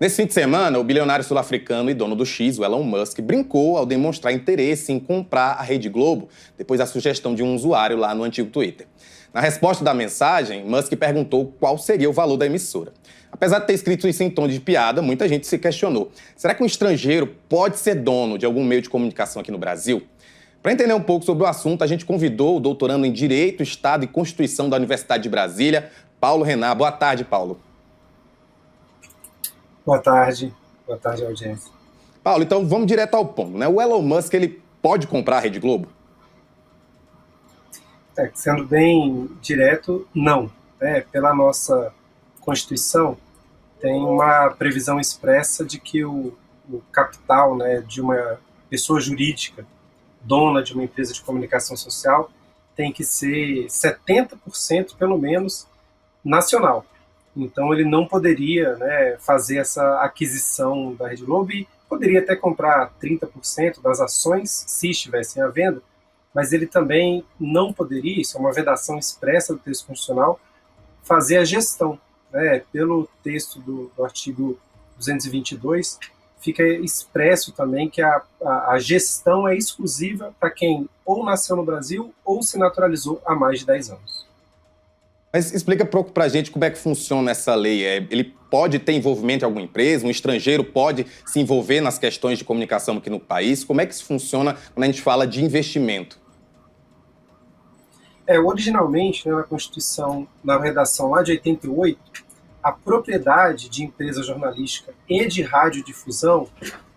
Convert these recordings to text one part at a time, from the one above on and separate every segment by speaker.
Speaker 1: Nesse fim de semana, o bilionário sul-africano e dono do X, o Elon Musk, brincou ao demonstrar interesse em comprar a Rede Globo depois da sugestão de um usuário lá no antigo Twitter. Na resposta da mensagem, Musk perguntou qual seria o valor da emissora. Apesar de ter escrito isso em tom de piada, muita gente se questionou. Será que um estrangeiro pode ser dono de algum meio de comunicação aqui no Brasil? Para entender um pouco sobre o assunto, a gente convidou o doutorando em Direito, Estado e Constituição da Universidade de Brasília, Paulo Renan. Boa tarde, Paulo.
Speaker 2: Boa tarde, audiência.
Speaker 1: Paulo, então vamos direto ao ponto, né? O Elon Musk, ele pode comprar a Rede Globo?
Speaker 2: Sendo bem direto, não. Pela nossa Constituição, tem uma previsão expressa de que o capital, de uma pessoa jurídica dona de uma empresa de comunicação social tem que ser 70% pelo menos nacional. Então ele não poderia fazer essa aquisição da Rede Globo e poderia até comprar 30% das ações se estivessem à venda, mas ele também não poderia, isso é uma vedação expressa do texto constitucional, fazer a gestão. Pelo texto do artigo 222, fica expresso também que a gestão é exclusiva para quem ou nasceu no Brasil ou se naturalizou há mais de 10 anos.
Speaker 1: Mas explica um pouco pra gente como é que funciona essa lei. Ele pode ter envolvimento em alguma empresa? Um estrangeiro pode se envolver nas questões de comunicação aqui no país? Como é que isso funciona quando a gente fala de investimento?
Speaker 2: Originalmente, na Constituição, na redação lá de 88, a propriedade de empresa jornalística e de radiodifusão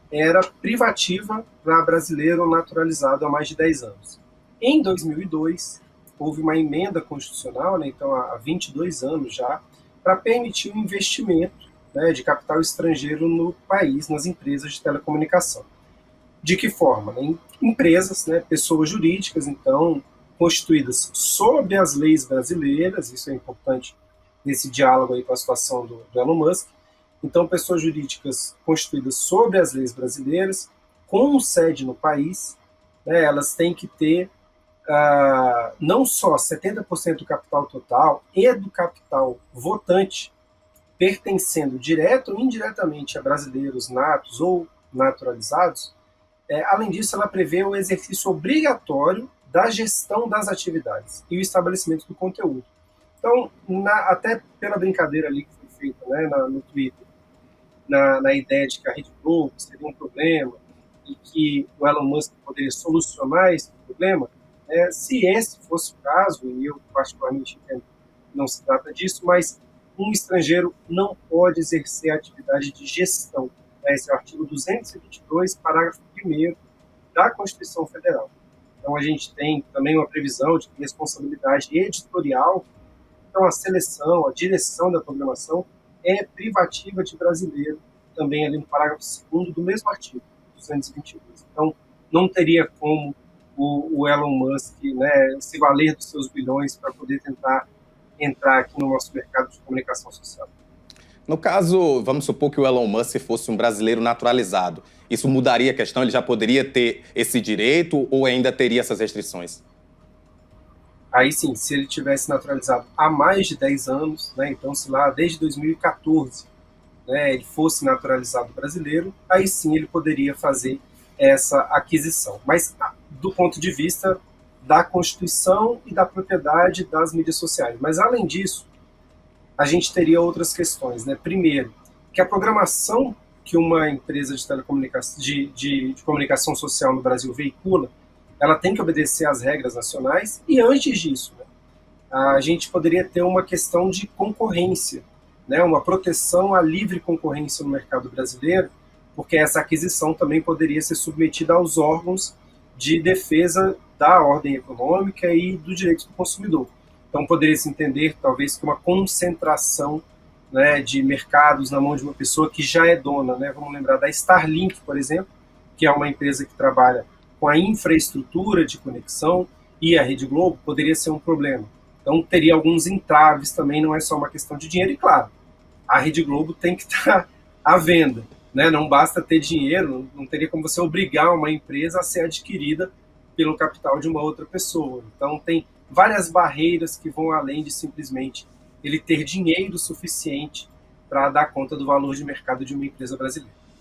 Speaker 2: era privativa para brasileiro naturalizado há mais de 10 anos. Em 2002, houve uma emenda constitucional, então há 22 anos já, para permitir o investimento de capital estrangeiro no país, nas empresas de telecomunicação. De que forma? Em empresas, pessoas jurídicas, então, constituídas sob as leis brasileiras, isso é importante nesse diálogo aí com a situação do Elon Musk. Então, pessoas jurídicas constituídas sob as leis brasileiras, com sede no país, elas têm que ter não só 70% do capital total e do capital votante pertencendo direto ou indiretamente a brasileiros natos ou naturalizados. Além disso, ela prevê o exercício obrigatório da gestão das atividades e o estabelecimento do conteúdo. Então, até pela brincadeira ali que foi feita no Twitter, na ideia de que a Rede Globo seria um problema e que o Elon Musk poderia solucionar esse problema, se esse fosse o caso, e eu particularmente entendo que não se trata disso, mas um estrangeiro não pode exercer a atividade de gestão. Esse é o artigo 222, parágrafo 1º da Constituição Federal. Então a gente tem também uma previsão de responsabilidade editorial, então a seleção, a direção da programação é privativa de brasileiro, também ali no parágrafo 2º do mesmo artigo, 222. Então não teria como o Elon Musk se valer dos seus bilhões para poder tentar entrar aqui no nosso mercado de comunicação social.
Speaker 1: No caso, vamos supor que o Elon Musk fosse um brasileiro naturalizado. Isso mudaria a questão? Ele já poderia ter esse direito ou ainda teria essas restrições?
Speaker 2: Aí sim, se ele tivesse naturalizado há mais de 10 anos, então se lá desde 2014 ele fosse naturalizado brasileiro, aí sim ele poderia fazer essa aquisição. Mas do ponto de vista da Constituição e da propriedade das mídias sociais. Mas além disso, a gente teria outras questões. Primeiro, que a programação que uma empresa de telecomunicação, de comunicação social no Brasil veicula, ela tem que obedecer às regras nacionais e antes disso, a gente poderia ter uma questão de concorrência, uma proteção à livre concorrência no mercado brasileiro, porque essa aquisição também poderia ser submetida aos órgãos de defesa da ordem econômica e do direito do consumidor. Então poderia se entender talvez que uma concentração de mercados na mão de uma pessoa que já é dona. Vamos lembrar da Starlink, por exemplo, que é uma empresa que trabalha com a infraestrutura de conexão, e a Rede Globo poderia ser um problema. Então teria alguns entraves também, não é só uma questão de dinheiro, e claro, a Rede Globo tem que estar à venda. Não basta ter dinheiro, não teria como você obrigar uma empresa a ser adquirida pelo capital de uma outra pessoa. Então tem várias barreiras que vão além de simplesmente ele ter dinheiro suficiente para dar conta do valor de mercado de uma empresa brasileira.